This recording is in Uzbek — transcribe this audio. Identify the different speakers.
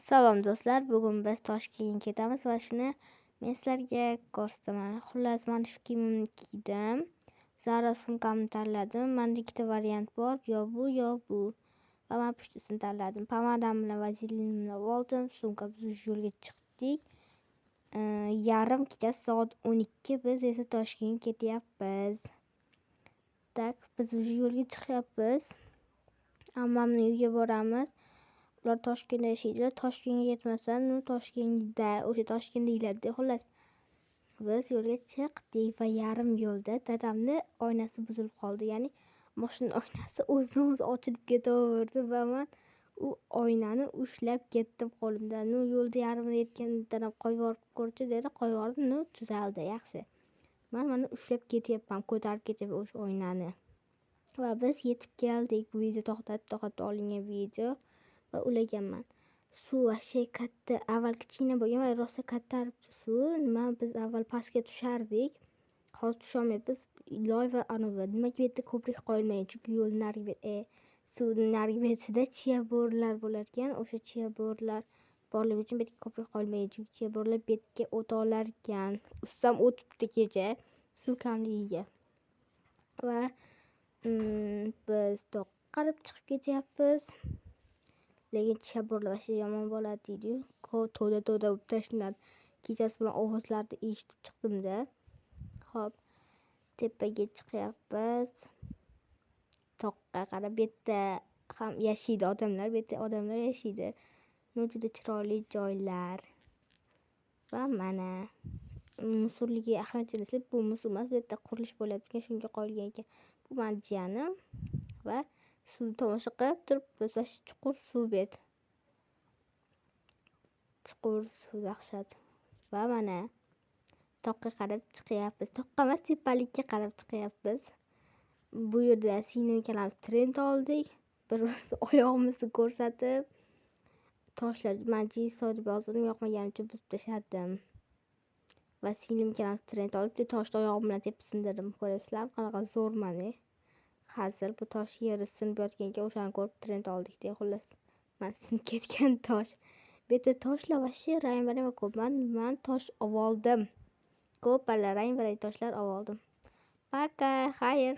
Speaker 1: Salom do'stlar, bugun biz Toshkentga ketamiz va shuni men sizlarga ko'rsataman. Xullas, men shu kiyimimni kiydim. Zara sumkamni tanladim. Menda ikkita variant bor, yo bu, yo bu. Va men pushtisini tanladim. Pomadam bilan vazelinimni oldim. Sumka biz yo'lga chiqdik. Yarim kechasi soat 12 biz esa Toshkentga ketyapmiz. Tak, biz yo'lga chiqyapmiz. Ammamning uyiga boramiz. Ular Toshkentda yashaydi. Toshkentga yetmasdan, o'sha Toshkentdagilarda xullas. Biz yo'lga chiqdik va yarim yo'lda dadamni oynasi buzilib qoldi. Ya'ni mashina oynasi o'zini-o'zi ochilib ketaverdi va men u oynani ushlab ketdim qo'limdan. Yo'lda yarimda yetganda dadam qo'yib yuborib ko'rchi dedi. Qo'yib yubordim, tuzaldi, yaxshi. Men mana ushlab ketyapman, ko'tarib ketyapman o'sha oynani. Va biz yetib keldik. Bu video to'xtatib olingan video. Va ulaganman. Suv ashay katta, avval kichkina bo'lgan va rosa kattaribdi suv. Biz avval pastga tushardik. Hozir tusholmayapmiz. Loy va anovi. Nimaga bu yerda ko'prik qo'yilmagan? Chunki yo'l narigi suvning narigi betida chiya bo'rilar bo'lar ekan. O'sha chiya bo'rilar borligi uchun bu yerga ko'prik qo'yilmagan. Chunki chiya bo'rilar betga o't olar ekan. Ustam o'tibdi kecha suv kamligiga. Va biz qarab chiqib ketyapmiz. Lekin chiya bo'rilar yomon bo'ladi deydi-yu. To'da bo'lib tashlanadi. Kechasi bilan ovozlarni eshitib chiqdim-da. Hop, tepaga chiqyapmiz. Toqqa qarab, bu yerda ham yashaydi odamlar, bu yerda odamlar yashaydi. Juda chiroyli joylar. Va mana musurligiga ahamiyat bersa, bu musur emas, bu yerda qurilish bo'lyapti ekan, shunga qo'yilgan ekan. Bu meni jiyanim va suvni tomosha qilib turibmiz. Chuqur suv bet. Chuqur suv dahshat. Va mana toqqa qarab chiqyapmiz. Toqqa emas, tepalikka qarab chiqyapmiz. Bu yerda singlim ikkalamiz trend oldik. Bir-birimizni oyog'imizni ko'rsatib, toshlar majlis deb yozdim, yoqmagani uchun buzib tashladim. Va singlim ikkalamiz trend olib, toshni oyog'im bilan tepib sindirdim. Ko'ryapsizlarmi, qanaqa zo'rman. Hazil bu tosh yeri sinib yotgan ekan, o'shani ko'rib trend oldik deya xullas. Mana sinib ketgan tosh. Bu yerda toshlar vashshe rang-barang va ko'p. Men tosh oldim. Ko'p rang-barang toshlar oldim. Paka, xayr.